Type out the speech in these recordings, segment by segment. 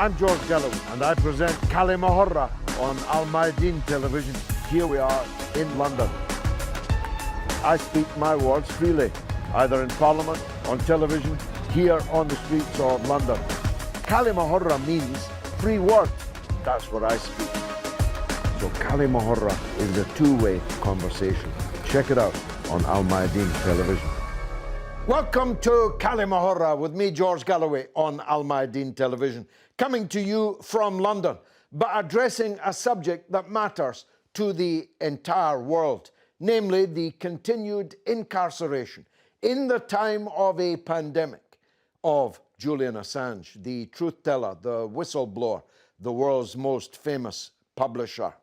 I'm George Galloway, and I present Kalima Horra on Mayadeen television. Here we are in London. I speak my words freely, either in Parliament, on television, here on the streets of London. Kalima Horra means free word. That's what I speak. So Kalima Horra is a two-way conversation. Check it out on Mayadeen television. Welcome to Kalima Horra with me, George Galloway, on Mayadeen television, coming to you from London, but addressing a subject that matters to the entire world, namely the continued incarceration in the time of a pandemic of Julian Assange, the truth teller, the whistleblower, the world's most famous publisher.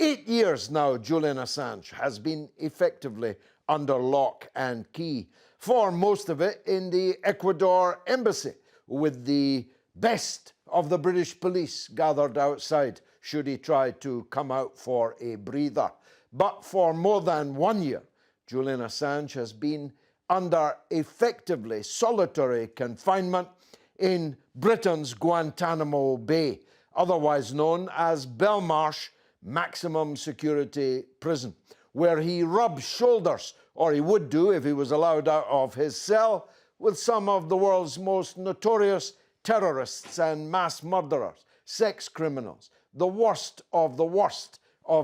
8 years now, Julian Assange has been effectively under lock and key, for most of it in the Ecuador embassy, with the best of the British police gathered outside should he try to come out for a breather. But for more than 1 year, Julian Assange has been under effectively solitary confinement in Britain's Guantanamo Bay, otherwise known as Belmarsh Maximum Security Prison, where he rubs shoulders, or he would do if he was allowed out of his cell, with some of the world's most notorious terrorists and mass murderers, sex criminals, the worst of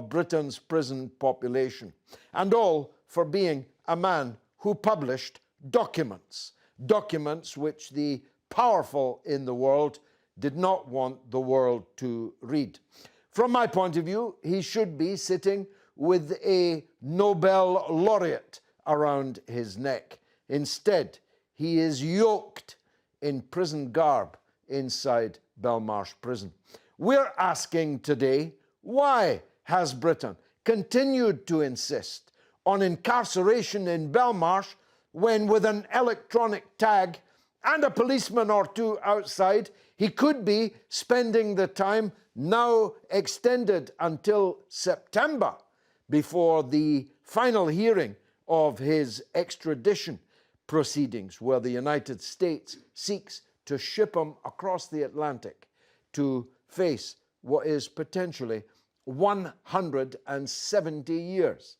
Britain's prison population, and all for being a man who published documents which the powerful in the world did not want the world to read. From my point of view, he should be sitting with a Nobel laureate around his neck. Instead, he is yoked in prison garb inside Belmarsh prison. We're asking today, why has Britain continued to insist on incarceration in Belmarsh when, with an electronic tag and a policeman or two outside, he could be spending the time, now extended until September, before the final hearing of his extradition proceedings, where the United States seeks to ship him across the Atlantic to face what is potentially 170 years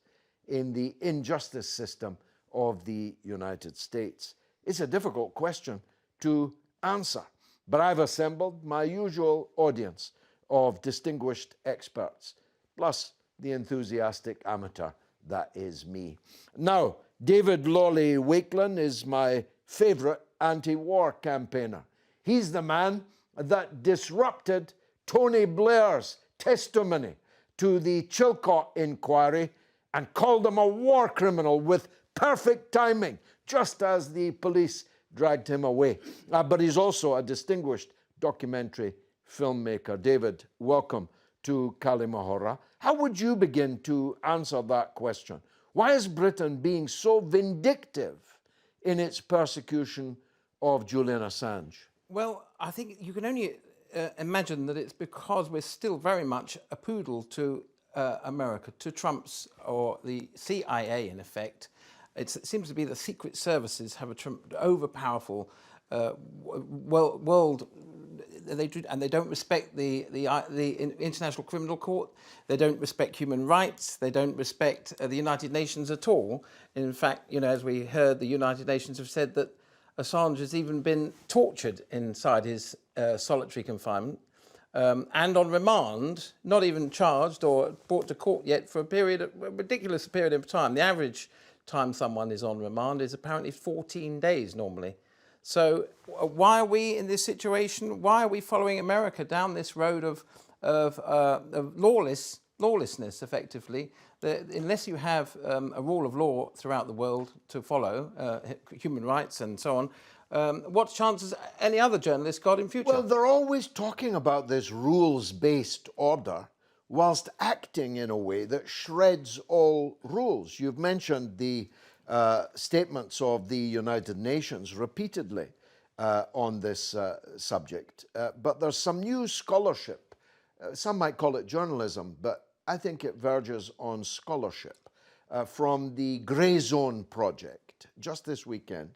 in the injustice system of the United States. It's a difficult question to answer, but I've assembled my usual audience of distinguished experts, plus the enthusiastic amateur that is me. Now, David Lawley Wakelin is my favourite anti-war campaigner. He's the man that disrupted Tony Blair's testimony to the Chilcot inquiry and called him a war criminal with perfect timing, just as the police dragged him away. But he's also a distinguished documentary filmmaker. David, welcome to Kalima Horra. How would you begin to answer that question? Why is Britain being so vindictive in its persecution of Julian Assange? Well, I think you can only imagine that it's because we're still very much a poodle to America, to Trump's, or the CIA in effect. It seems to be the secret services have a overpowerful world. They don't respect the International Criminal Court. They don't respect human rights. They don't respect the United Nations at all. In fact, you know, as we heard, the United Nations have said that Assange has even been tortured inside his solitary confinement and on remand, not even charged or brought to court yet for a ridiculous period of time. The average time someone is on remand is apparently 14 days normally. So why are we in this situation? Why are we following America down this road of lawlessness, effectively? Unless you have a rule of law throughout the world to follow, human rights and so on, what chance has any other journalist got in future? Well, they're always talking about this rules-based order whilst acting in a way that shreds all rules. You've mentioned the statements of the United Nations repeatedly on this subject, but there's some new scholarship. Some might call it journalism, but I think it verges on scholarship from the Grey Zone Project just this weekend,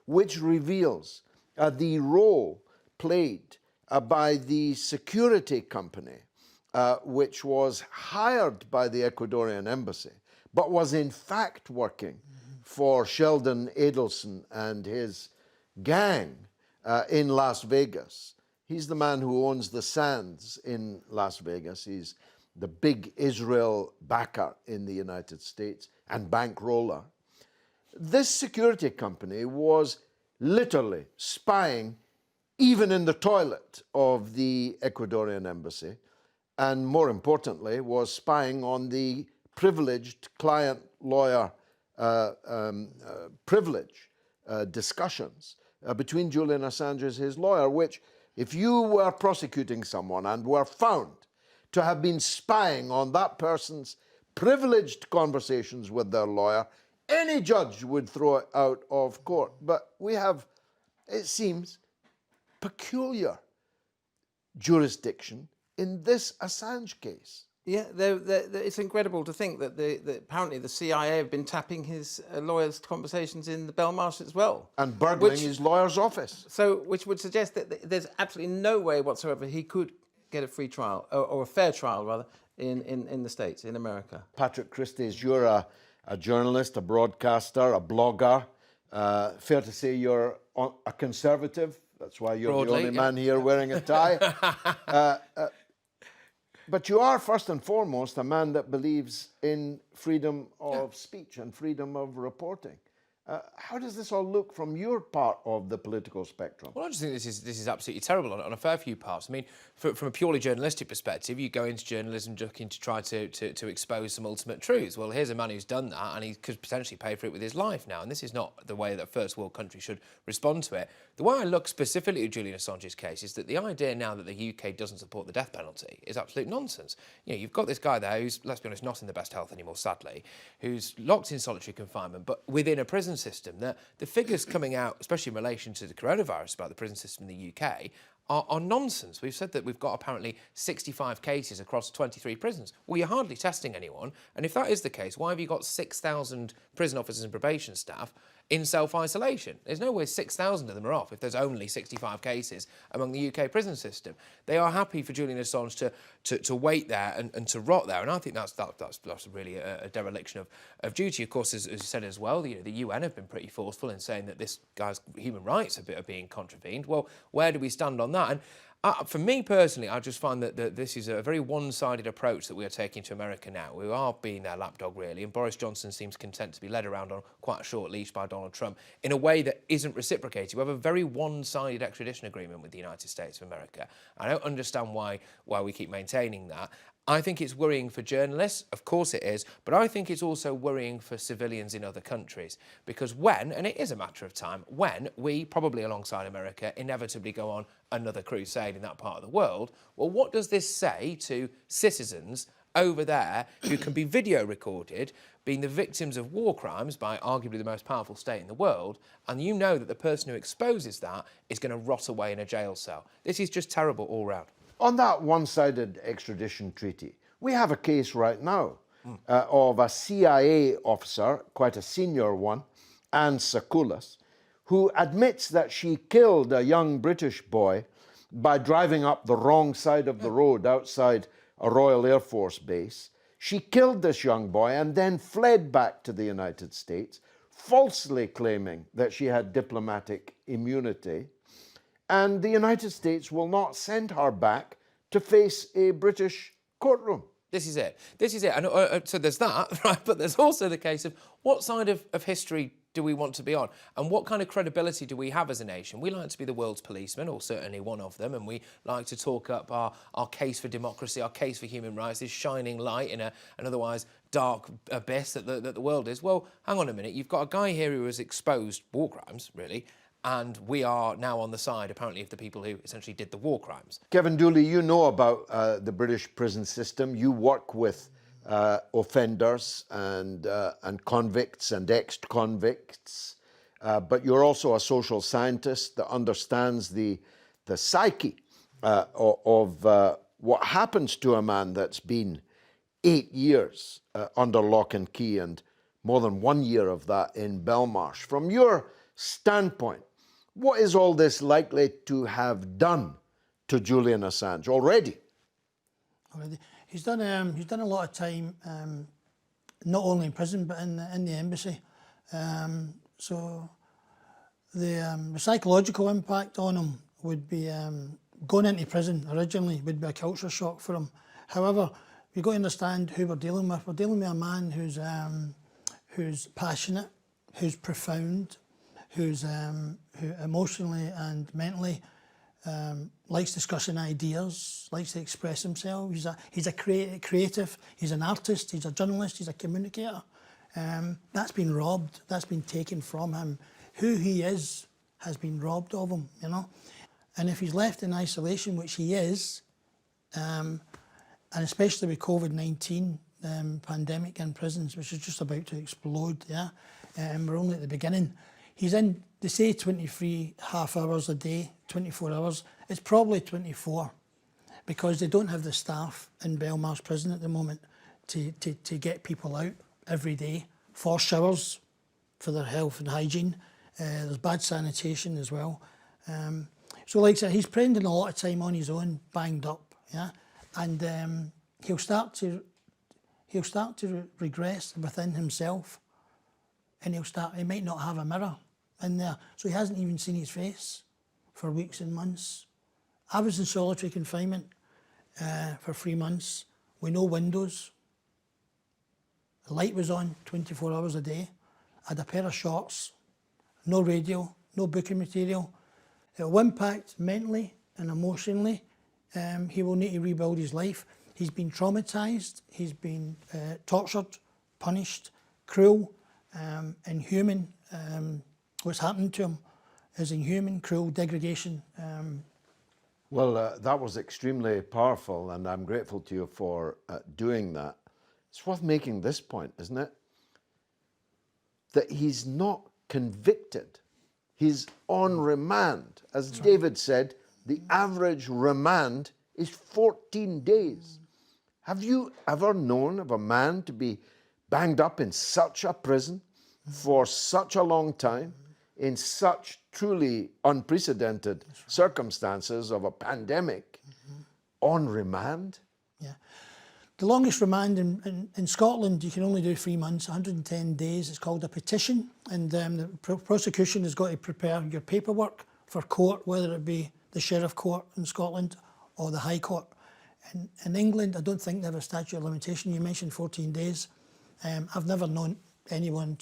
which reveals the role played by the security company, which was hired by the Ecuadorian embassy, but was in fact working for Sheldon Adelson and his gang in Las Vegas. He's the man who owns the Sands in Las Vegas. He's the big Israel backer in the United States and bankroller. This security company was literally spying even in the toilet of the Ecuadorian embassy, and more importantly, was spying on the privileged client-lawyer privilege discussions between Julian Assange and his lawyer, which, if you were prosecuting someone and were found to have been spying on that person's privileged conversations with their lawyer, any judge would throw it out of court. But we have, it seems, peculiar jurisdiction in this Assange case. Yeah, it's incredible to think that apparently the CIA have been tapping his lawyer's conversations in the Belmarsh as well. And burgling his lawyer's office. So, which would suggest that there's absolutely no way whatsoever he could get a free trial, or a fair trial rather, in the States, in America. Patrick Christys, you're a journalist, a broadcaster, a blogger. Fair to say you're a conservative. That's why you're Broadly, the only man here wearing a tie. But you are, first and foremost, a man that believes in freedom of speech and freedom of reporting. How does this all look from your part of the political spectrum? Well, I just think this is absolutely terrible on a fair few parts. I mean, from a purely journalistic perspective, you go into journalism looking to try to expose some ultimate truths. Well, here's a man who's done that, and he could potentially pay for it with his life now. And this is not the way that a first world country should respond to it. The way I look specifically at Julian Assange's case is that the idea now that the UK doesn't support the death penalty is absolute nonsense. You know, you've got this guy there who's, let's be honest, not in the best health anymore, sadly, who's locked in solitary confinement, but within a prison system. That the figures coming out, especially in relation to the coronavirus about the prison system in the UK, are nonsense. We've said that we've got apparently 65 cases across 23 prisons. Well, you're hardly testing anyone. And if that is the case, why have you got 6,000 prison officers and probation staff in self-isolation? There's no way 6,000 of them are off if there's only 65 cases among the UK prison system. They are happy for Julian Assange to wait there and to rot there, and I think that's really a dereliction of duty. Of course, as you said as well, the UN have been pretty forceful in saying that this guy's human rights are being contravened. Well, where do we stand on that? And for me personally, I just find that this is a very one-sided approach that we are taking to America now. We are being their lapdog, really, and Boris Johnson seems content to be led around on quite a short leash by Donald Trump in a way that isn't reciprocated. We have a very one-sided extradition agreement with the United States of America. I don't understand why we keep maintaining that. I think it's worrying for journalists, of course it is, but I think it's also worrying for civilians in other countries. Because when, and it is a matter of time, when we, probably alongside America, inevitably go on another crusade in that part of the world, well, what does this say to citizens over there who can be video recorded, being the victims of war crimes by arguably the most powerful state in the world, and you know that the person who exposes that is going to rot away in a jail cell? This is just terrible all round. On that one-sided extradition treaty, we have a case right now of a CIA officer, quite a senior one, Anne Sakulas, who admits that she killed a young British boy by driving up the wrong side of the road outside a Royal Air Force base. She killed this young boy and then fled back to the United States, falsely claiming that she had diplomatic immunity. And the United States will not send her back to face a British courtroom. This is it. This is it. And so there's that, right? But there's also the case of what side of history do we want to be on? And what kind of credibility do we have as a nation? We like to be the world's policeman, or certainly one of them, and we like to talk up our case for democracy, our case for human rights, this shining light in an otherwise dark abyss that the world is. Well, hang on a minute. You've got a guy here who has exposed war crimes, really, and we are now on the side, apparently, of the people who essentially did the war crimes. Kevin Dooley, you know about the British prison system. You work with offenders and convicts and ex-convicts, but you're also a social scientist that understands the psyche of what happens to a man that's been 8 years under lock and key, and more than 1 year of that in Belmarsh. From your standpoint, what is all this likely to have done to Julian Assange already? He's done a lot of time, not only in prison but in the embassy. So the psychological impact on him would be going into prison originally would be a culture shock for him. However, you've got to understand who we're dealing with. We're dealing with a man who's passionate, who's profound, who emotionally and mentally likes discussing ideas, likes to express himself. He's a creative, he's an artist, he's a journalist, he's a communicator. That's been robbed, that's been taken from him. Who he is has been robbed of him, you know. And if he's left in isolation, which he is, and especially with COVID-19 pandemic in prisons, which is just about to explode, yeah, and we're only at the beginning. He's in, they say 23 half hours a day, 24 hours. It's probably 24 because they don't have the staff in Belmarsh prison at the moment to get people out every day for showers, for their health and hygiene. There's bad sanitation as well. So like I said, he's spending a lot of time on his own, banged up, yeah, and he'll start to regress within himself, and he might not have a mirror in there, so he hasn't even seen his face for weeks and months. I was in solitary confinement for 3 months with no windows. The light was on 24 hours a day. I had a pair of shorts, no radio, no booking material. It will impact mentally and emotionally. He will need to rebuild his life. He's been traumatised, he's been tortured, punished, cruel, inhuman. What's happened to him is inhuman, cruel, degradation. Well, that was extremely powerful, and I'm grateful to you for doing that. It's worth making this point, isn't it? That he's not convicted. He's on remand. As David said, the average remand is 14 days. Have you ever known of a man to be banged up in such a prison for such a long time, in such truly unprecedented circumstances of a pandemic, on remand? Yeah. The longest remand in Scotland, you can only do 3 months, 110 days. It's called a petition, and the prosecution has got to prepare your paperwork for court, whether it be the Sheriff Court in Scotland or the High Court. In England, I don't think they have a statute of limitation. You mentioned 14 days. I've never known anyone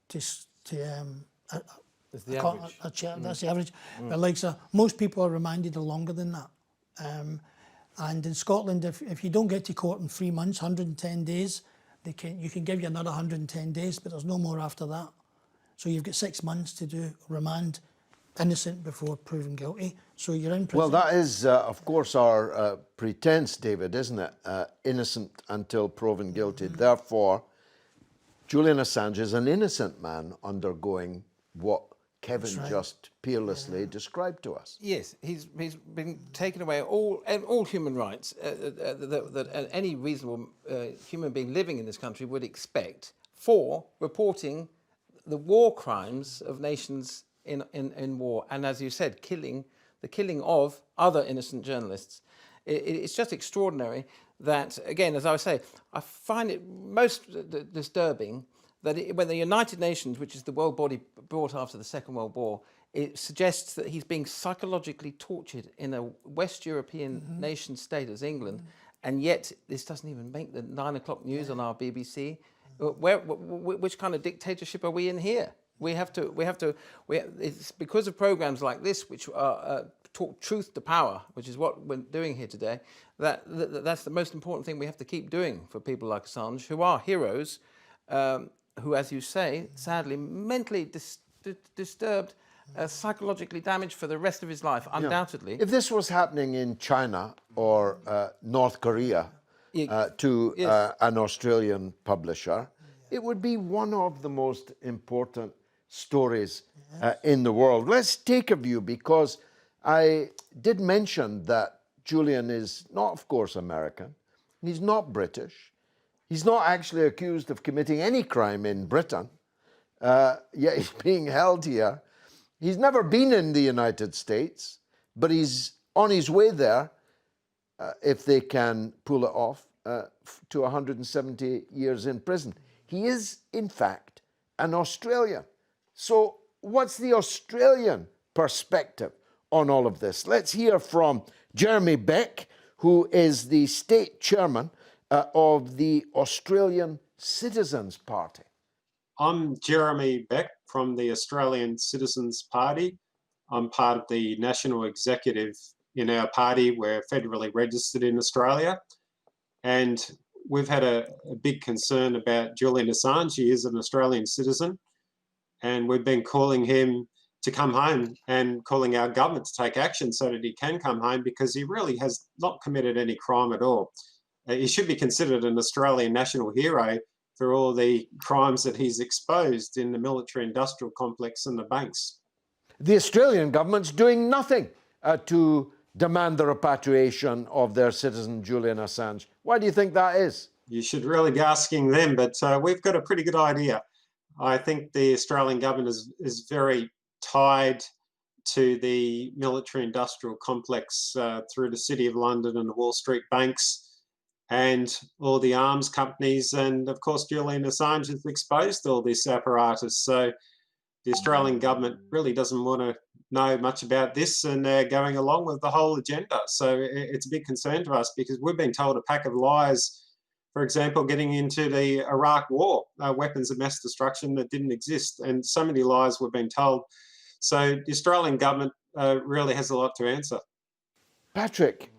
that's the average. That's the average. But like so, most people are remanded longer than that. And in Scotland, if you don't get to court in 3 months, 110 days, you can give you another 110 days, but there's no more after that. So you've got 6 months to do remand, innocent before proven guilty. So you're in prison. Well, that is, of course, our pretense, David, isn't it? Innocent until proven guilty. Therefore, Julian Assange is an innocent man undergoing what Kevin just peerlessly described to us. Yes, he's been taken away all human rights that any reasonable human being living in this country would expect for reporting the war crimes of nations in war, and as you said, the killing of other innocent journalists. It's just extraordinary that, again, as I say, I find it most disturbing that when the United Nations, which is the world body brought after the Second World War, it suggests that he's being psychologically tortured in a West European nation state as England, and yet this doesn't even make the 9 o'clock news on our BBC. Which kind of dictatorship are we in here? It's because of programs like this, which talk truth to power, which is what we're doing here today, that's the most important thing we have to keep doing for people like Assange, who are heroes, who, as you say, sadly, mentally disturbed, psychologically damaged for the rest of his life, undoubtedly. If this was happening in China or North Korea to an Australian publisher, it would be one of the most important stories in the world. Let's take a view, because I did mention that Julian is not, of course, American. He's not British. He's not actually accused of committing any crime in Britain, yet he's being held here. He's never been in the United States, but he's on his way there, if they can pull it off, to 170 years in prison. He is, in fact, an Australian. So what's the Australian perspective on all of this? Let's hear from Jeremy Beck, who is the state chairman of the Australian Citizens Party. I'm Jeremy Beck from the Australian Citizens Party. I'm part of the national executive in our party. We're federally registered in Australia. And we've had a big concern about Julian Assange. He is an Australian citizen. And we've been calling him to come home and calling our government to take action so that he can come home, because he really has not committed any crime at all. He should be considered an Australian national hero for all the crimes that he's exposed in the military-industrial complex and the banks. The Australian government's doing nothing to demand the repatriation of their citizen Julian Assange. Why do you think that is? You should really be asking them, but we've got a pretty good idea. I think the Australian government is very tied to the military-industrial complex through the City of London and the Wall Street banks and all the arms companies. And of course, Julian Assange has exposed all this apparatus. So the Australian government really doesn't want to know much about this, and they're going along with the whole agenda. So it's a big concern to us, because we've been told a pack of lies, for example, getting into the Iraq war, weapons of mass destruction that didn't exist. And so many lies we've been told. So the Australian government really has a lot to answer. Patrick,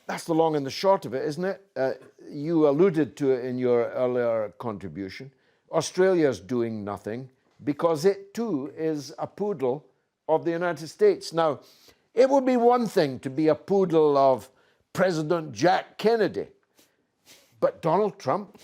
that's the long and the short of it, isn't it? You alluded to it in your earlier contribution. Australia's doing nothing because it too is a poodle of the United States. Now, it would be one thing to be a poodle of President Jack Kennedy, but Donald Trump?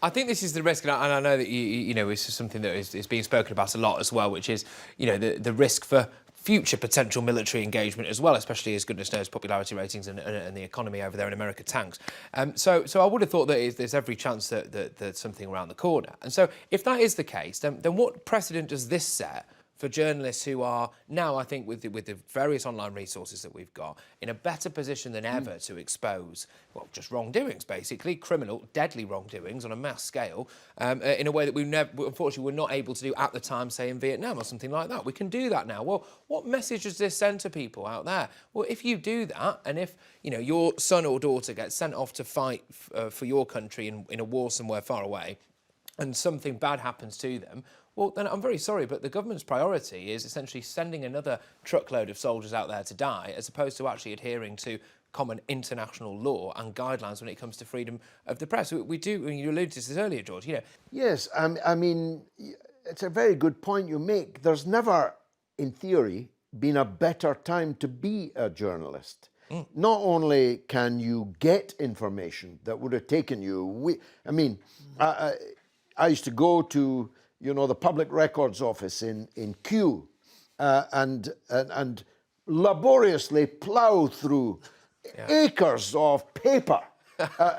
I think this is the risk, and I know that you know it's something that is being spoken about a lot as well, which is, you know, the risk for future potential military engagement as well, especially as goodness knows popularity ratings and the economy over there in America tanks. So I would have thought that there's every chance that there's something around the corner. And so if that is the case, then what precedent does this set for journalists who are now, I think, with the various online resources that we've got, in a better position than ever to expose, well, just wrongdoings, basically, criminal, deadly wrongdoings on a mass scale, in a way that we unfortunately, were not able to do at the time, say, in Vietnam or something like that. We can do that now. Well, what message does this send to people out there? Well, if you do that, and if, you know, your son or daughter gets sent off to fight for your country in a war somewhere far away, and something bad happens to them, well, then I'm very sorry, but the government's priority is essentially sending another truckload of soldiers out there to die, as opposed to actually adhering to common international law and guidelines when it comes to freedom of the press. We do, and you alluded to this earlier, George, you know. Yes, I mean, it's a very good point you make. There's never, in theory, been a better time to be a journalist. Not only can you get information that would have taken you, I used to go to, you know, the Public Records Office in Kew and laboriously plough through acres of paper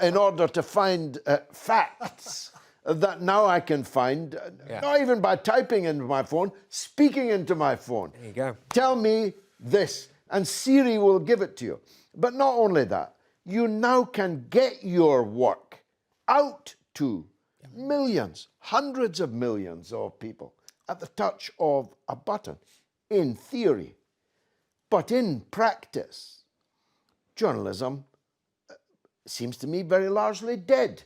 in order to find facts that now I can find, not even by typing into my phone, speaking into my phone. There you go. Tell me this, and Siri will give it to you. But not only that, you now can get your work out to millions, hundreds of millions of people at the touch of a button, in theory. But in practice, journalism seems to me very largely dead.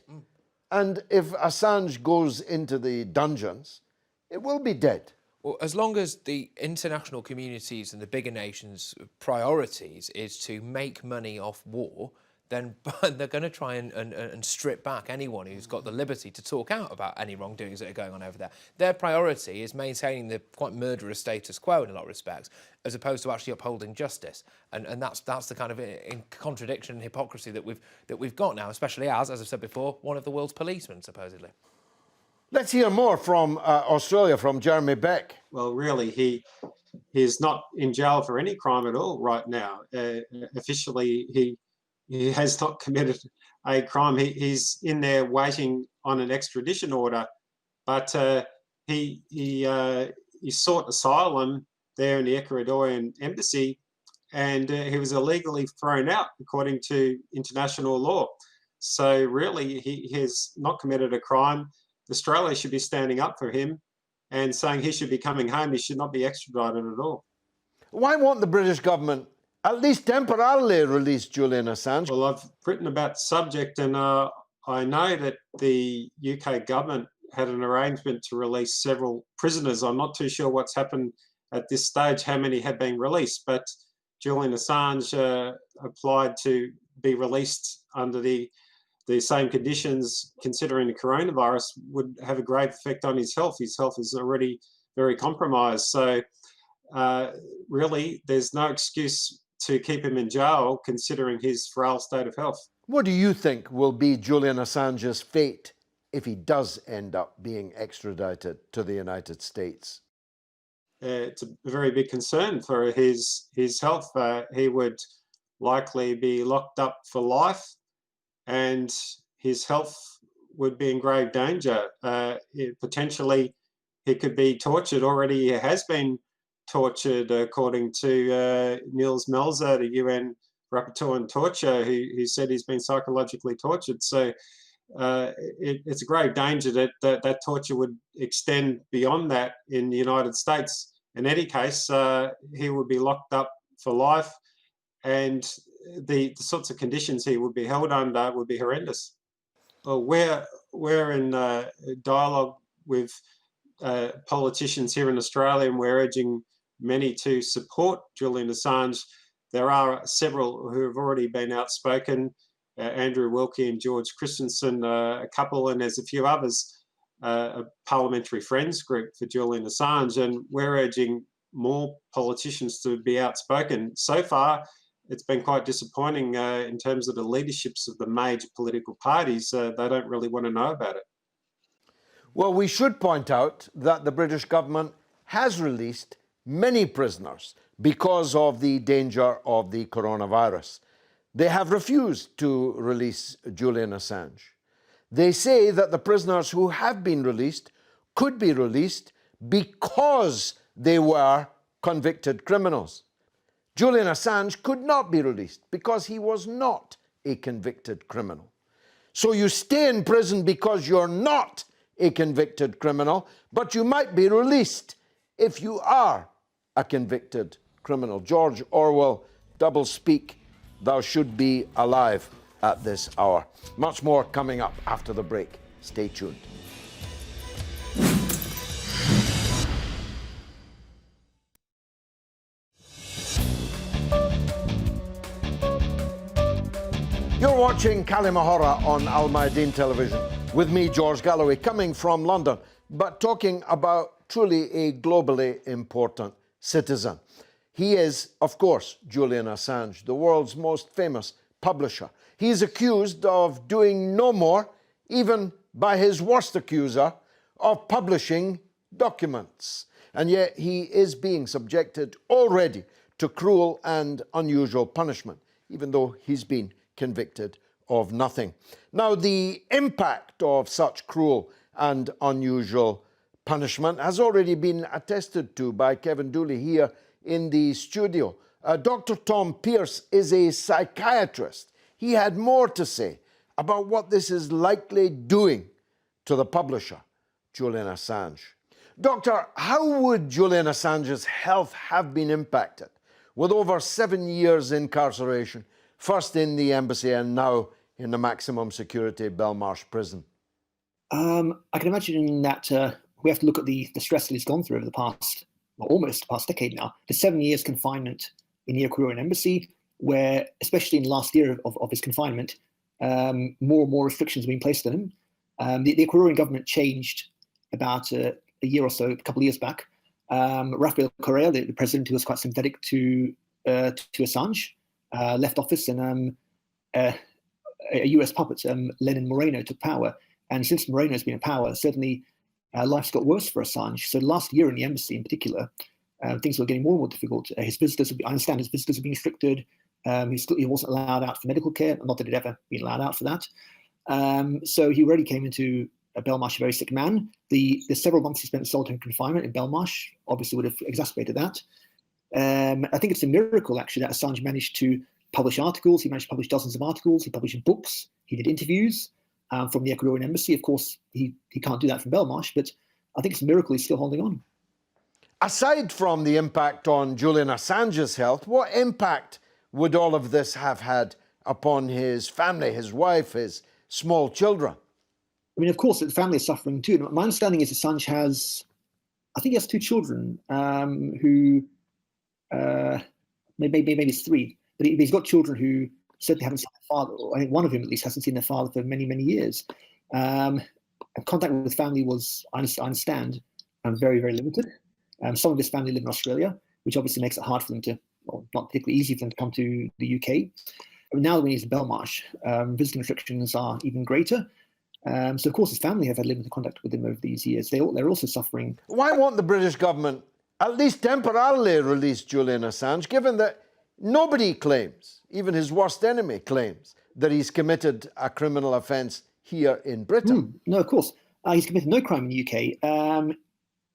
And if Assange goes into the dungeons, it will be dead. Well, as long as the international communities and the bigger nations' priorities is to make money off war, then they're going to try and strip back anyone who's got the liberty to talk out about any wrongdoings that are going on over there. Their priority is maintaining the quite murderous status quo in a lot of respects, as opposed to actually upholding justice. And that's the kind of contradiction and hypocrisy that we've got now, especially as I've said before, one of the world's policemen, supposedly. Let's hear more from Australia, from Jeremy Beck. Well, really, he is not in jail for any crime at all right now. Officially, he has not committed a crime. He's in there waiting on an extradition order, but he sought asylum there in the Ecuadorian embassy, and he was illegally thrown out according to international law. So really, he has not committed a crime. Australia should be standing up for him and saying he should be coming home. He should not be extradited at all. Why won't the British government at least temporarily release Julian Assange? Well, I've written about the subject, and I know that the UK government had an arrangement to release several prisoners. I'm not too sure what's happened at this stage, how many have been released, but Julian Assange applied to be released under the same conditions, considering the coronavirus would have a grave effect on his health. His health is already very compromised. So really, there's no excuse to keep him in jail, considering his frail state of health. What do you think will be Julian Assange's fate if he does end up being extradited to the United States? It's a very big concern for his health. He would likely be locked up for life, and his health would be in grave danger. Potentially, he could be tortured. Already, he has been tortured, according to Niels Melzer, the UN rapporteur on torture, who said he's been psychologically tortured. So it's a grave danger that torture would extend beyond that in the United States. In any case, he would be locked up for life, and the sorts of conditions he would be held under would be horrendous. Well, we're in dialogue with politicians here in Australia, and we're urging many to support Julian Assange. There are several who have already been outspoken, Andrew Wilkie and George Christensen, a couple, and there's a few others, a parliamentary friends group for Julian Assange, and we're urging more politicians to be outspoken. So far, it's been quite disappointing in terms of the leaderships of the major political parties. They don't really want to know about it. Well, we should point out that the British government has released many prisoners because of the danger of the coronavirus. They have refused to release Julian Assange. They say that the prisoners who have been released could be released because they were convicted criminals. Julian Assange could not be released because he was not a convicted criminal. So you stay in prison because you're not a convicted criminal, but you might be released if you are a convicted criminal. George Orwell, double speak, thou should be alive at this hour. Much more coming up after the break. Stay tuned. You're watching Kalima Horra on Mayadeen Television with me, George Galloway, coming from London, but talking about truly a globally important citizen. He is, of course, Julian Assange, the world's most famous publisher. He is accused of doing no more, even by his worst accuser, of publishing documents. And yet he is being subjected already to cruel and unusual punishment, even though he's been convicted of nothing. Now, the impact of such cruel and unusual punishment has already been attested to by Kevin Dooley here in the studio. Dr. Tom Pearce is a psychiatrist. He had more to say about what this is likely doing to the publisher, Julian Assange. Doctor, how would Julian Assange's health have been impacted with over 7 years incarceration, first in the embassy and now in the maximum security Belmarsh prison? I can imagine that we have to look at the stress that he's gone through over the past, well, almost the past decade now. The 7 years confinement in the Ecuadorian embassy, where, especially in the last year of his confinement, more and more restrictions have been placed on him. The Ecuadorian government changed about a year or so, a couple of years back. Rafael Correa, the president, who was quite sympathetic to Assange, left office, and a US puppet, Lenin Moreno, took power. And since Moreno's been in power, certainly life's got worse for Assange. So last year in the embassy in particular, things were getting more and more difficult. His visitors, I understand his visitors are being restricted. He wasn't allowed out for medical care, not that he'd ever been allowed out for that. So he already came into Belmarsh a very sick man. The several months he spent in solitary confinement in Belmarsh obviously would have exacerbated that. I think it's a miracle, actually, that Assange managed to publish articles. He managed to publish dozens of articles. He published books. He did interviews from the Ecuadorian embassy. Of course, he can't do that from Belmarsh, but I think it's a miracle he's still holding on. Aside from the impact on Julian Assange's health, what impact would all of this have had upon his family, his wife, his small children? I mean, of course, the family is suffering too. My understanding is Assange I think he has 2 children who, maybe it's 3, but he's got children who certainly haven't seen their father, or I think one of them at least hasn't seen their father for many, many years. Contact with family was, I understand, very, very limited. Some of his family live in Australia, which obviously makes it hard for them to, well, not particularly easy for them to come to the UK. But now when he's in Belmarsh, visiting restrictions are even greater. So, of course, his family have had limited contact with him over these years. They're also suffering. Why won't the British government at least temporarily release Julian Assange, given that nobody claims, even his worst enemy claims, that he's committed a criminal offence here in Britain? No, of course. He's committed no crime in the UK.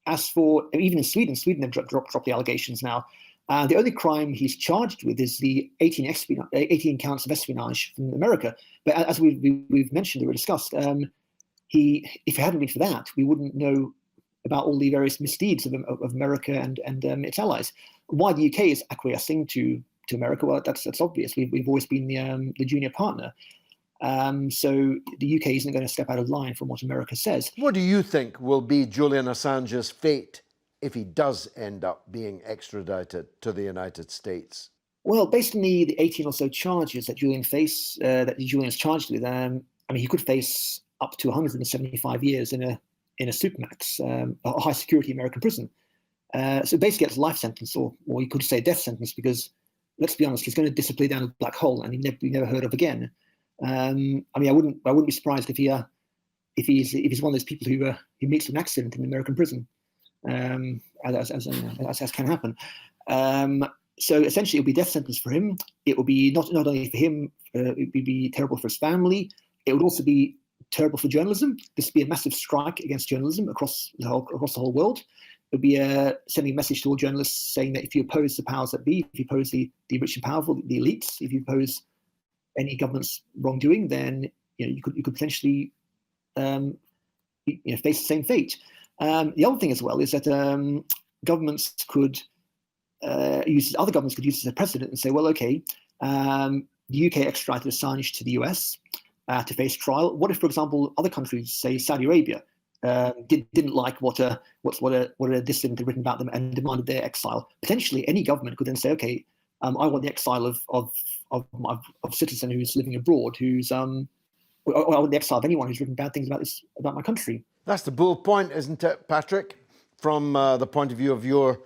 As for, even in Sweden have dropped the allegations now. The only crime he's charged with is the 18 counts of espionage from America. But as we've mentioned, we discussed, if it hadn't been for that, we wouldn't know about all the various misdeeds of America and its allies. Why the UK is acquiescing to America, well, that's obvious. We've always been the junior partner. So the UK isn't going to step out of line from what America says. What do you think will be Julian Assange's fate if he does end up being extradited to the United States? Well, based on the 18 or so charges that Julian is charged with, I mean, he could face up to 175 years in a supermax, a high security American prison. So basically, it's a life sentence, or you could say death sentence, because let's be honest, he's going to disappear down a black hole, and he'll never heard of again. I mean, I wouldn't be surprised if he's one of those people who meets an accident in an American prison, as can happen. So essentially, it'll be death sentence for him. It will be not only for him, it would be terrible for his family. It would also be terrible for journalism. This would be a massive strike against journalism across the whole world. It would be sending a message to all journalists saying that if you oppose the powers that be, if you oppose the rich and powerful, the elites, if you oppose any government's wrongdoing, then you could potentially face the same fate. The other thing as well is that governments could other governments could use this as a precedent and say, well, okay, the UK extradited Assange to the US to face trial. What if, for example, other countries, say Saudi Arabia, didn't like what a dissident had written about them and demanded their exile? Potentially, any government could then say, okay, I want the exile of a citizen who's living abroad, or I want the exile of anyone who's written bad things about my country. That's the bull point, isn't it, Patrick? From the point of view of your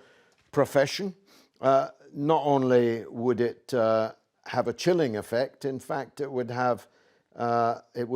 profession, not only would it have a chilling effect, in fact, it would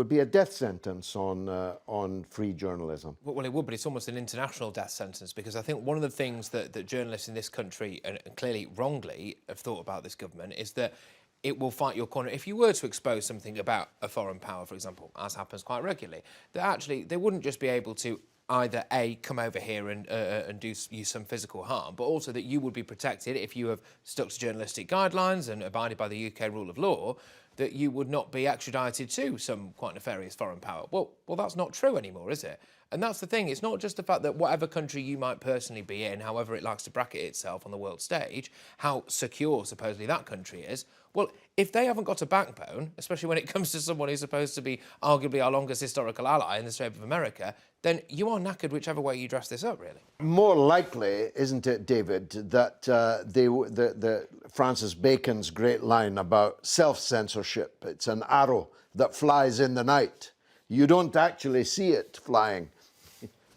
be a death sentence on free journalism. Well, it would, but it's almost an international death sentence, because I think one of the things that journalists in this country, and clearly wrongly, have thought about this government is that it will fight your corner. If you were to expose something about a foreign power, for example, as happens quite regularly, that actually they wouldn't just be able to either A, come over here and do you some physical harm, but also that you would be protected if you have stuck to journalistic guidelines and abided by the UK rule of law, that you would not be extradited to some quite nefarious foreign power. Well, that's not true anymore, is it? And that's the thing. It's not just the fact that whatever country you might personally be in, however it likes to bracket itself on the world stage, how secure supposedly that country is. Well, if they haven't got a backbone, especially when it comes to someone who's supposed to be arguably our longest historical ally in the Strait of America, then you are knackered whichever way you dress this up, really. More likely, isn't it, David, that the Francis Bacon's great line about self-censorship, it's an arrow that flies in the night. You don't actually see it flying,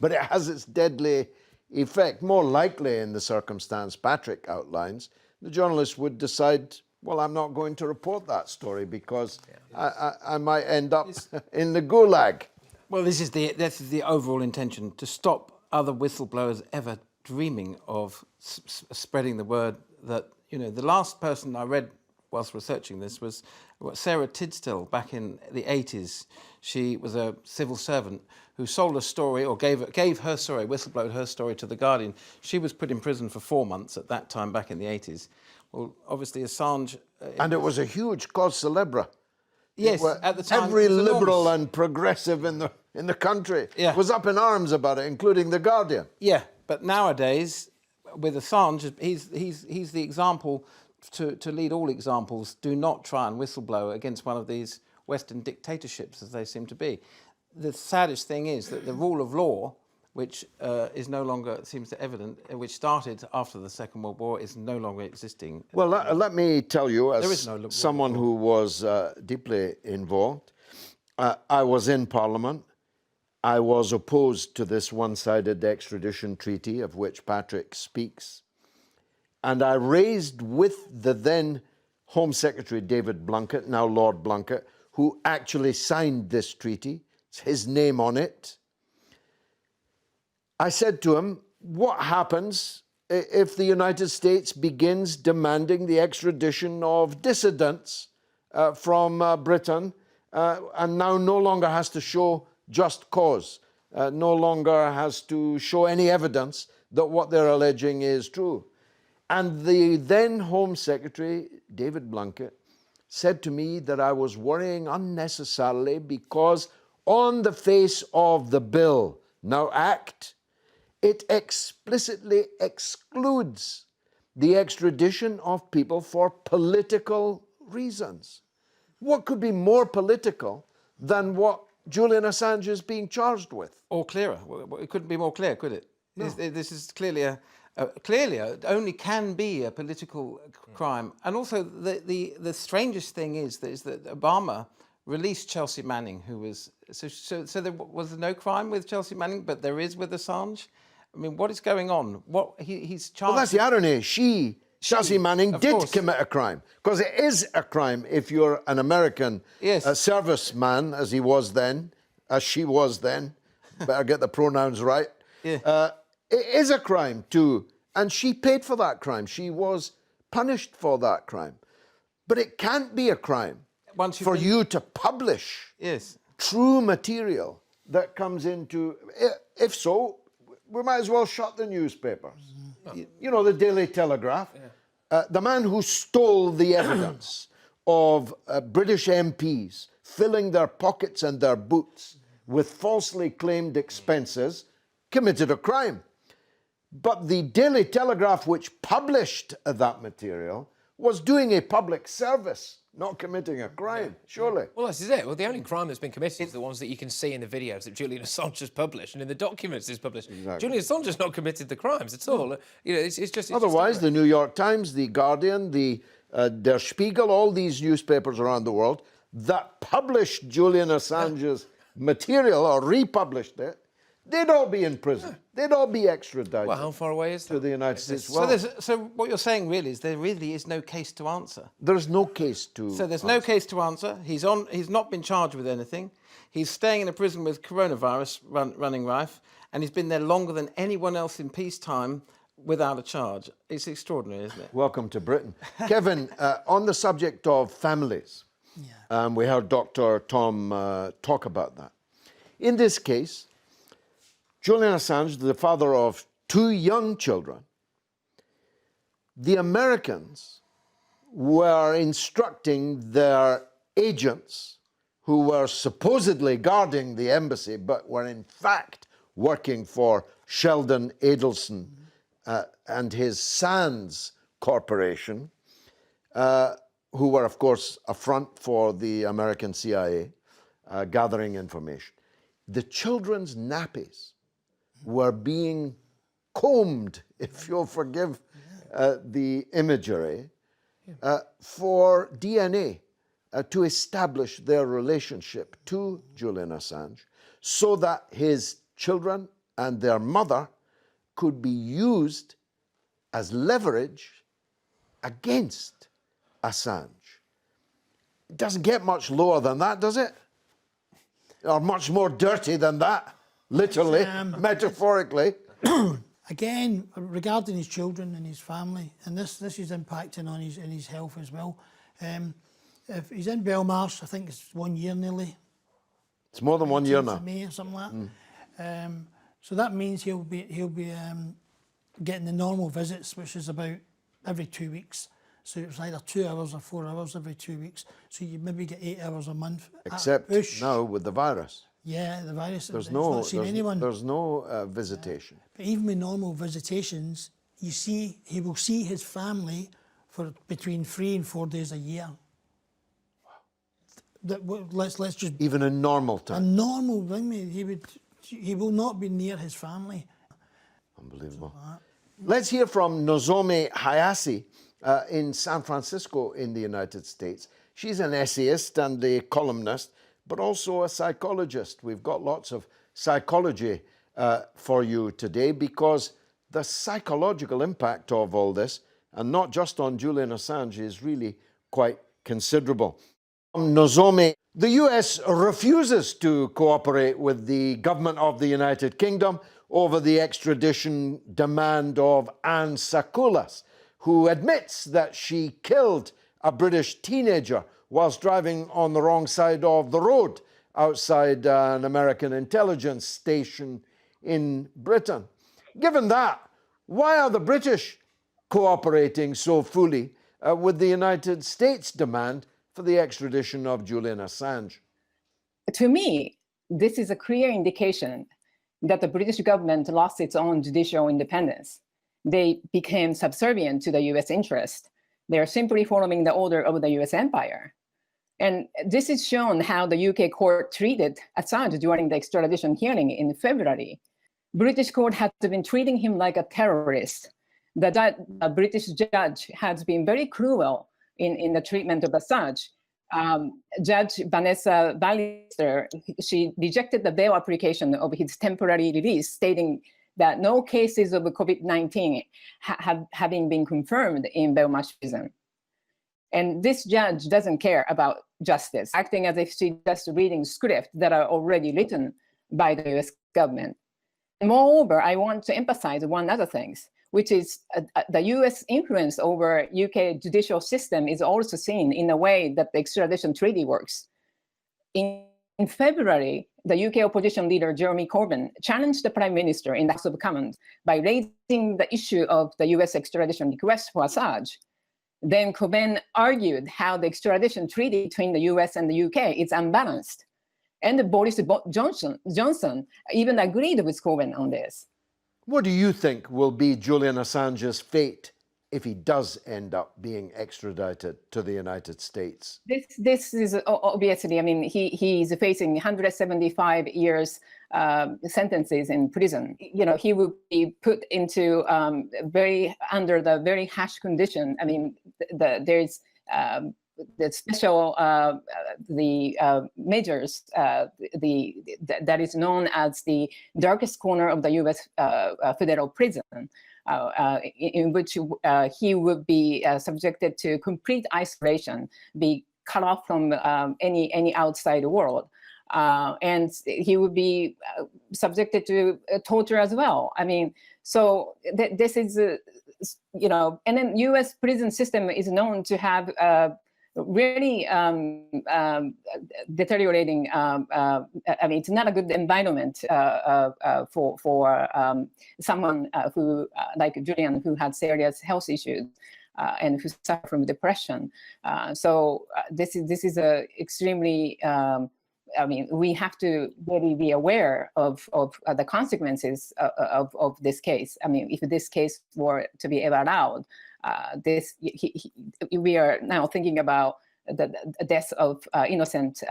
but it has its deadly effect. More likely, in the circumstance Patrick outlines, the journalist would decide, well, I'm not going to report that story because I might end up in the gulag. Well, this is the overall intention, to stop other whistleblowers ever dreaming of spreading the word that, the last person I read whilst researching this was Sarah Tidstill back in the 80s. She was a civil servant who sold a story, or gave her story, whistleblowed her story to The Guardian. She was put in prison for 4 months at that time, back in the 80s. Well, obviously Assange... and it was a huge cause célèbre. Yes, at the time... Every it was liberal enormous. and progressive in the country Yeah. was up in arms about it, including The Guardian. Yeah, but nowadays, with Assange, he's the example to lead all examples. Do not try and whistleblow against one of these Western dictatorships, as they seem to be. The saddest thing is that the rule of law, which is no longer, it seems evident, which started after the Second World War, is no longer existing. Well, let me tell you, There as is no someone who was deeply involved, I was in Parliament. I was opposed to this one-sided extradition treaty of which Patrick speaks. And I raised with the then Home Secretary David Blunkett, now Lord Blunkett, who actually signed this treaty. It's his name on it. I said to him, what happens if the United States begins demanding the extradition of dissidents from Britain and now no longer has to show just cause, no longer has to show any evidence that what they're alleging is true? And the then Home Secretary, David Blunkett, said to me that I was worrying unnecessarily because on the face of the bill, now Act, it explicitly excludes the extradition of people for political reasons. What could be more political than what Julian Assange is being charged with? Or clearer. It couldn't be more clear, could it? No. This is clearly it only can be a political crime. And also, the strangest thing is that Obama released Chelsea Manning, who was... So there was no crime with Chelsea Manning, but there is with Assange? I mean, what is going on? He's charged... Well, that's the irony. Chelsea Manning did commit a crime, because it is a crime if you're an American serviceman, as he was then, as she was then. Better get the pronouns right. Yeah. It is a crime too, and she paid for that crime. She was punished for that crime. But it can't be a crime for you to publish true material that comes into... If so, we might as well shut the newspapers. You know, the Daily Telegraph. The man who stole the evidence of British MPs filling their pockets and their boots with falsely claimed expenses committed a crime. But the Daily Telegraph, which published that material, was doing a public service, not committing a crime, surely. Well, this is it. Well, the only crime that's been committed is the ones that you can see in the videos that Julian Assange has published and in the documents he's published. Exactly. Julian Assange has not committed the crimes at all. You know, it's just... Otherwise, the New York Times, the Guardian, the Der Spiegel, all these newspapers around the world that published Julian Assange's material or republished it, they'd all be in prison. They'd all be extradited. Well, how far away is that? To the United States. So what you're saying really is there really is no case to answer. There's no case to So there's no case to answer. He's not been charged with anything. He's staying in a prison with coronavirus running rife, and he's been there longer than anyone else in peacetime without a charge. It's extraordinary, isn't it? Welcome to Britain. Kevin, on the subject of families, we heard Dr. Tom talk about that. In this case, Julian Assange, the father of 2 young children, the Americans were instructing their agents who were supposedly guarding the embassy but were in fact working for Sheldon Adelson and his Sands Corporation, who were, of course, a front for the American CIA, gathering information. The children's nappies were being combed, if you'll forgive the imagery, for DNA to establish their relationship to Julian Assange so that his children and their mother could be used as leverage against Assange. It doesn't get much lower than that, does it? Or much more dirty than that, literally, metaphorically. Again, regarding his children and his family, and this is impacting on his health as well. If he's in Belmarsh, I think it's 1 year nearly. It's more than 1 year 18th now. of May or something like that. So that means he'll be getting the normal visits, which is about every 2 weeks. So it's either 2 hours or 4 hours every 2 weeks. So you maybe get 8 hours a month. Except now with the virus. Yeah, the virus. There's it's no, not seen anyone. there's no visitation. But even with normal visitations, he will see his family for between 3 and 4 days a year. Let's just Even in normal a time. normal thing. He will not be near his family. Unbelievable. Let's hear from Nozomi Hayase in San Francisco in the United States. She's an essayist and a columnist, but also a psychologist. We've got lots of psychology for you today because the psychological impact of all this, and not just on Julian Assange, is really quite considerable. Nozomi, the US refuses to cooperate with the government of the United Kingdom over the extradition demand of Anne Sakulas, who admits that she killed a British teenager whilst driving on the wrong side of the road outside an American intelligence station in Britain. Given that, why are the British cooperating so fully with the United States demand for the extradition of Julian Assange? To me, this is a clear indication that the British government lost its own judicial independence. They became subservient to the US interest. They are simply following the order of the US empire. And this is shown how the UK court treated Assange during the extradition hearing in February. British court had been treating him like a terrorist. The British judge has been very cruel in the treatment of Assange. Judge Vanessa Ballister, she rejected the bail application of his temporary release, stating that no cases of COVID-19 having been confirmed in Belmarsh prison. And this judge doesn't care about justice, acting as if she's just reading scripts that are already written by the US government. Moreover, I want to emphasize one other thing, which is the US influence over UK judicial system is also seen in the way that the extradition treaty works. In February, the UK opposition leader Jeremy Corbyn challenged the Prime Minister in the House of Commons by raising the issue of the US extradition request for Assange. Then Corbyn argued how the extradition treaty between the US and the UK is unbalanced. And Boris Johnson even agreed with Corbyn on this. What do you think will be Julian Assange's fate if he does end up being extradited to the United States? This is obviously, I mean, he's facing 175 years sentences in prison. You know, he will be put into under the very harsh condition. I mean, there's the special measures that is known as the darkest corner of the U.S. Federal prison, in which he would be subjected to complete isolation, be cut off from any outside world. And he would be subjected to torture as well. I mean, so this is, you know, and then U.S. prison system is known to have really deteriorating. I mean, it's not a good environment for someone who, like Julian, who had serious health issues and who suffer from depression. So this is a extremely. I mean, we have to really be aware of the consequences of this case. I mean, if this case were to be ever allowed, we are now thinking about the death of innocent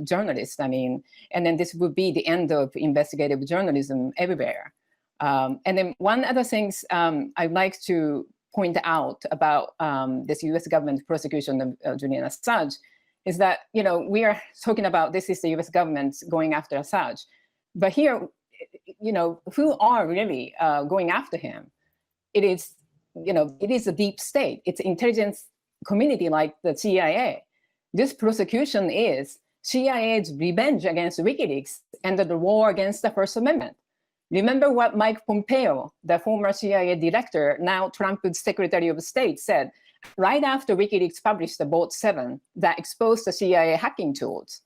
journalists. I mean, and then this would be the end of investigative journalism everywhere. And then one other thing I'd like to point out about this U.S. government prosecution of Julian Assange is that, you know, we are talking about this is the U.S. government going after Assange, but here, you know, who are really going after him? It is, you know, it is a deep state. It's intelligence community like the CIA. This prosecution is CIA's revenge against Wikileaks and the war against the First Amendment. Remember what Mike Pompeo, the former CIA director, now Trump's Secretary of State, said Right after WikiLeaks published the Vault 7 that exposed the CIA hacking tools,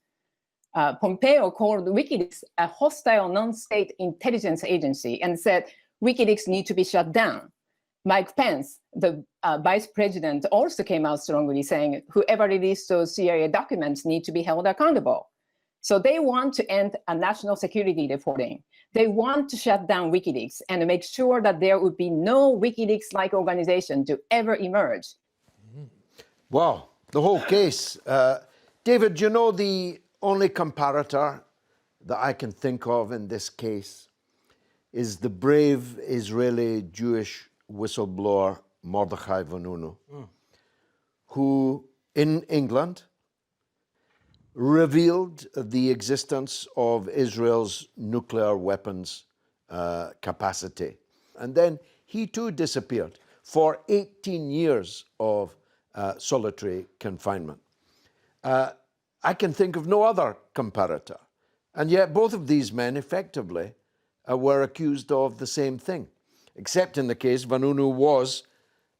Pompeo called WikiLeaks a hostile non-state intelligence agency and said WikiLeaks need to be shut down. Mike Pence, the vice president, also came out strongly saying whoever released those CIA documents need to be held accountable. So they want to end a national security reporting. They want to shut down WikiLeaks and make sure that there would be no WikiLeaks-like organization to ever emerge. Wow, the whole case. David, you know, the only comparator that I can think of in this case is the brave Israeli Jewish whistleblower Mordechai Vanunu, who in England revealed the existence of Israel's nuclear weapons capacity. And then he too disappeared for 18 years of solitary confinement. I can think of no other comparator. And yet both of these men effectively were accused of the same thing, except in the case Vanunu was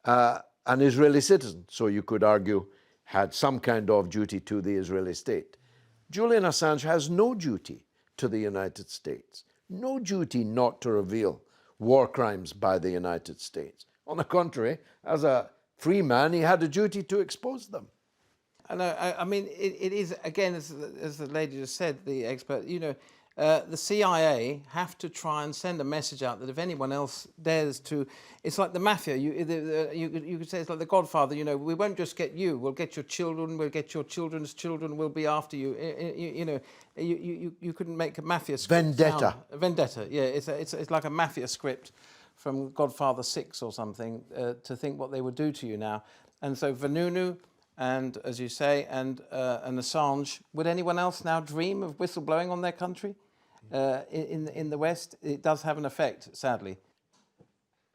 an Israeli citizen, so you could argue had some kind of duty to the Israeli state. Julian Assange has no duty to the United States, no duty not to reveal war crimes by the United States. On the contrary, as a free man, he had a duty to expose them. And I mean, it is, again, as the lady just said, the expert, you know, the CIA have to try and send a message out that if anyone else dares to, it's like the mafia. You could say it's like the Godfather. You know, we won't just get you. We'll get your children. We'll get your children's children. We'll be after you. You know, you couldn't make a mafia script. Vendetta. Vendetta. Yeah, it's like a mafia script from Godfather 6 or something to think what they would do to you now. And so Vanunu, and as you say, and Assange, would anyone else now dream of whistleblowing on their country? In the West, it does have an effect, sadly.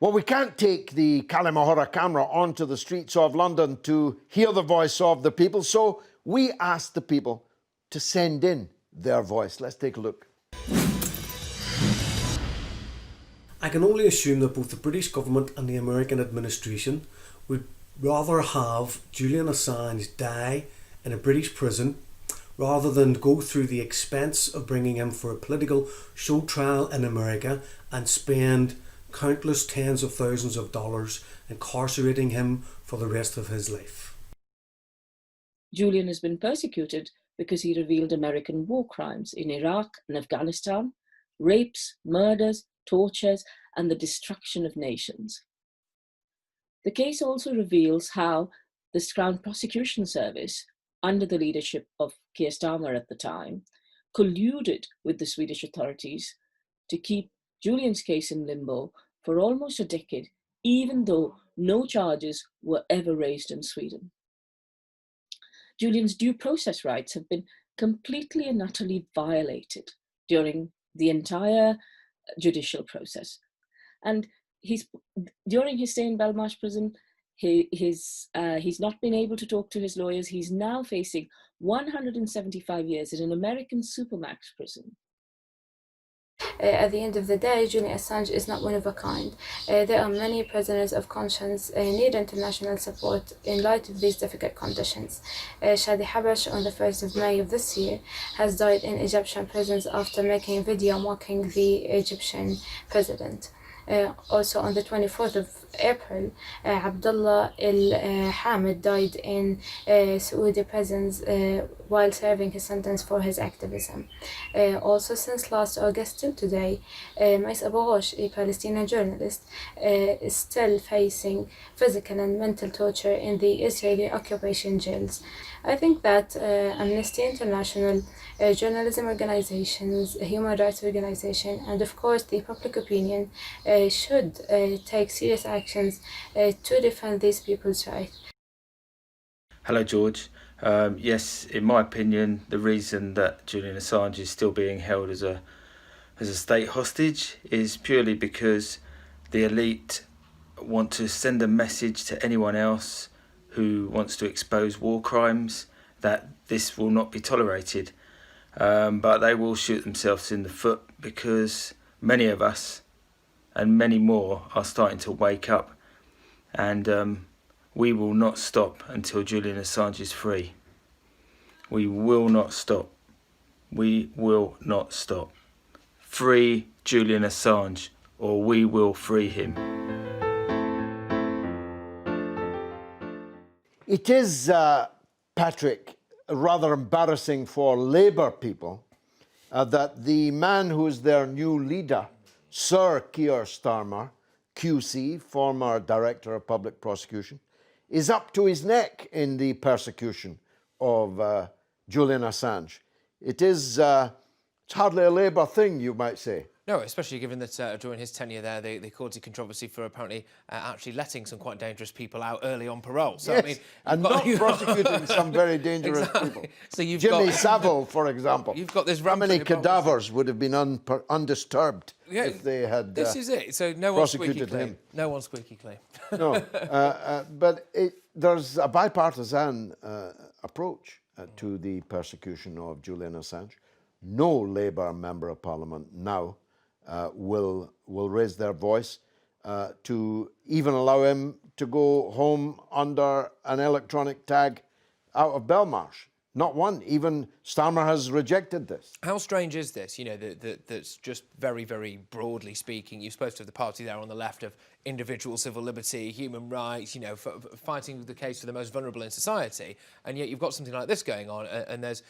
Well, we can't take the Kalima Horra camera onto the streets of London to hear the voice of the people, so we asked the people to send in their voice. Let's take a look. I can only assume that both the British government and the American administration would rather have Julian Assange die in a British prison rather than go through the expense of bringing him for a political show trial in America and spend countless tens of thousands of dollars incarcerating him for the rest of his life. Julian has been persecuted because he revealed American war crimes in Iraq and Afghanistan, rapes, murders, tortures, and the destruction of nations. The case also reveals how the Crown Prosecution Service, under the leadership of Keir Starmer at the time, colluded with the Swedish authorities to keep Julian's case in limbo for almost a decade, even though no charges were ever raised in Sweden. Julian's due process rights have been completely and utterly violated during the entire judicial process. And during his stay in Belmarsh prison, he's not been able to talk to his lawyers. He's now facing 175 years in an American supermax prison. At the end of the day, Julian Assange is not one of a kind. There are many prisoners of conscience need international support in light of these difficult conditions. Shadi Habash, on the 1st of May of this year, has died in Egyptian prisons after making a video mocking the Egyptian president. Also on the 24th of April, Abdullah El-Hamid died in Saudi prisons while serving his sentence for his activism. Also since last August till today, Mais Abu Ghosh, a Palestinian journalist, is still facing physical and mental torture in the Israeli occupation jails. I think that Amnesty International, journalism organizations, human rights organizations, and of course the public opinion should take serious actions to defend these people's rights. Hello, George. Yes, in my opinion, the reason that Julian Assange is still being held as a state hostage is purely because the elite want to send a message to anyone else who wants to expose war crimes that this will not be tolerated. But they will shoot themselves in the foot because many of us and many more are starting to wake up and We will not stop until Julian Assange is free. We will not stop. We will not stop. Free Julian Assange, or we will free him. It is, Patrick, rather embarrassing for Labour people that the man who's their new leader, Sir Keir Starmer, QC, former Director of Public Prosecution, is up to his neck in the persecution of Julian Assange. It is it's hardly a Labour thing, you might say. No, especially given that during his tenure there, they caused a controversy for apparently actually letting some quite dangerous people out early on parole. So, Yes, I mean, and not prosecuting some very dangerous people. So you've Jimmy got Savile, for example. You've got this How many rampant hypocrisy. cadavers would have been undisturbed if they had This is it. So no one's squeaky prosecuted clean. him? No one's squeaky clean. No, but there's a bipartisan approach to the persecution of Julian Assange. No Labour member of Parliament now will raise their voice to even allow him to go home under an electronic tag out of Belmarsh. Not one. Even Starmer has rejected this. How strange is this? You know, that's just very, very broadly speaking, you're supposed to have the party there on the left of individual civil liberty, human rights, you know, fighting the case for the most vulnerable in society, and yet you've got something like this going on, and there's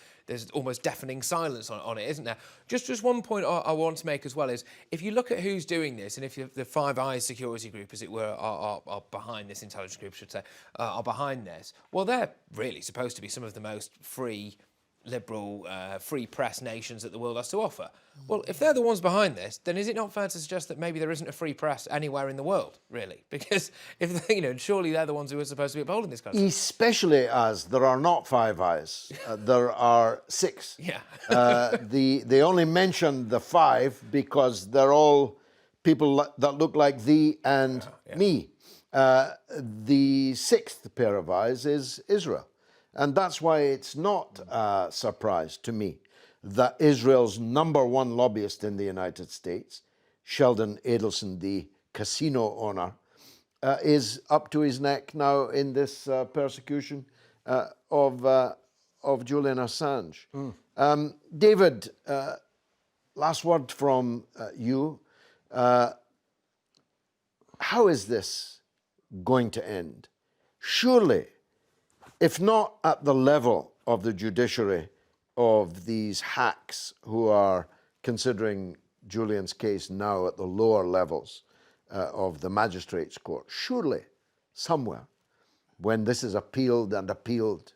almost deafening silence on it, isn't there? Just one point I want to make as well is, if you look at who's doing this, and if the Five Eyes security group, as it were, are behind this, intelligence group, I should say, are behind this, well, they're really supposed to be some of the most free, liberal, free press nations that the world has to offer. Well, if they're the ones behind this, then is it not fair to suggest that maybe there isn't a free press anywhere in the world, really? Because if they, surely they're the ones who are supposed to be upholding this kind of stuff. Especially as there are not Five Eyes, there are six. Yeah. They only mention the five because they're all people that look like thee and me. The sixth pair of eyes is Israel. And that's why it's not a surprise to me that Israel's #1 lobbyist in the United States, Sheldon Adelson, the casino owner, is up to his neck now in this persecution of Julian Assange. David, last word from you. How is this going to end? Surely, if not at the level of the judiciary of these hacks who are considering Julian's case now at the lower levels of the magistrates' court, surely somewhere, when this is appealed and appealed,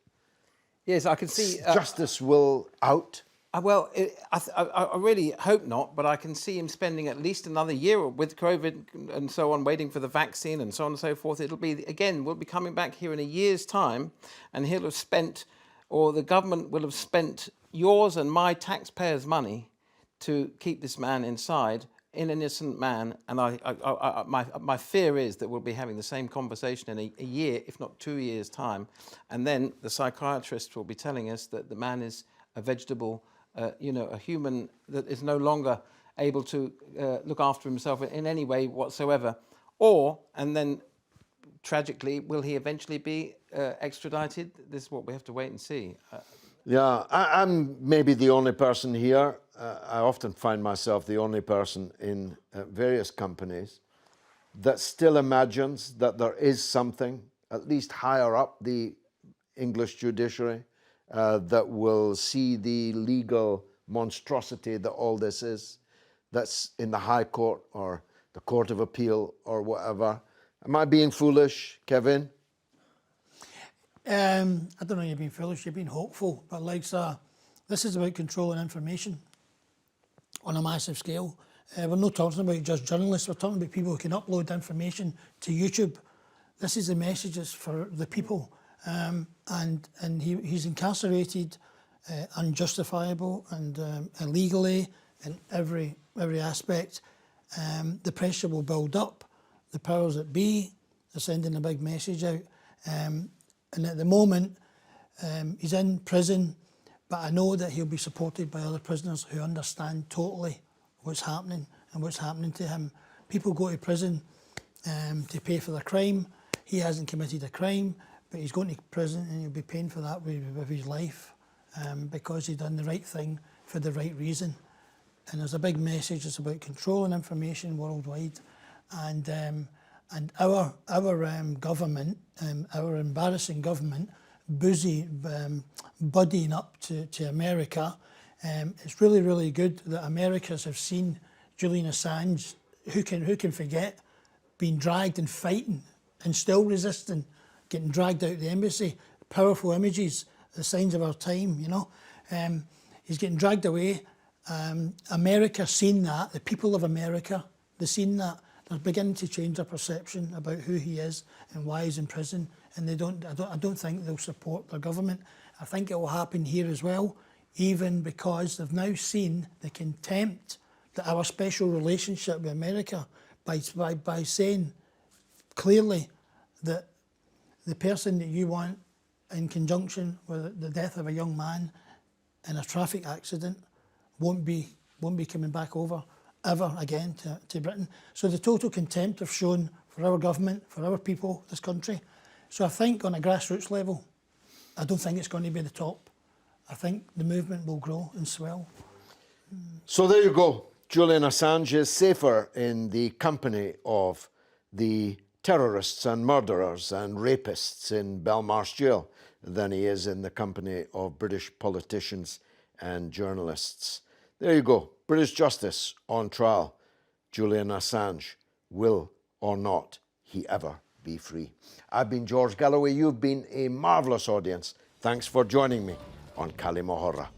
yes, I can see justice will out. Well, I really hope not, but I can see him spending at least another year with COVID and so on, waiting for the vaccine and so on and so forth. It'll be, again, we'll be coming back here in a year's time, and he'll have spent, or the government will have spent yours and my taxpayers' money to keep this man inside, an innocent man. And my fear is that we'll be having the same conversation in a year, if not 2 years' time. And then the psychiatrist will be telling us that the man is a vegetable, a human that is no longer able to look after himself in any way whatsoever. And then tragically, will he eventually be extradited? This is what we have to wait and see. I'm maybe the only person here. I often find myself the only person in various companies that still imagines that there is something, at least higher up the English judiciary, that will see the legal monstrosity that all this is, that's in the High Court or the Court of Appeal or whatever. Am I being foolish, Kevin? I don't know you're being foolish, you're being hopeful, but this is about controlling information on a massive scale. We're not talking about just journalists, we're talking about people who can upload information to YouTube. This is the messages for the people. And he's incarcerated unjustifiable and illegally in every aspect. The pressure will build up. The powers that be are sending a big message out. And at the moment, he's in prison, but I know that he'll be supported by other prisoners who understand totally what's happening and what's happening to him. People go to prison to pay for their crime. he hasn't committed a crime, but he's going to prison and he'll be paying for that with his life because he's done the right thing for the right reason. And there's a big message. It's about controlling information worldwide, and our government, our embarrassing government, buddying up to America. It's really, really good that Americans have seen Julian Assange, who can forget, being dragged and fighting and still resisting, getting dragged out of the embassy. Powerful images, the signs of our time, you know. He's getting dragged away. America's seen that, the people of America, they've seen that. They're beginning to change their perception about who he is and why he's in prison. And I don't think they'll support their government. I think it will happen here as well, even because they've now seen the contempt that our special relationship with America by saying clearly that the person that you want in conjunction with the death of a young man in a traffic accident won't be coming back over ever again to Britain. So the total contempt they've shown for our government, for our people, this country. So I think on a grassroots level, I don't think it's going to be the top. I think the movement will grow and swell. So there you go. Julian Assange is safer in the company of the terrorists and murderers and rapists in Belmarsh Jail than he is in the company of British politicians and journalists. There you go. British justice on trial. Julian Assange, will or not he ever be free? I've been George Galloway. You've been a marvellous audience. Thanks for joining me on Kalima Horra.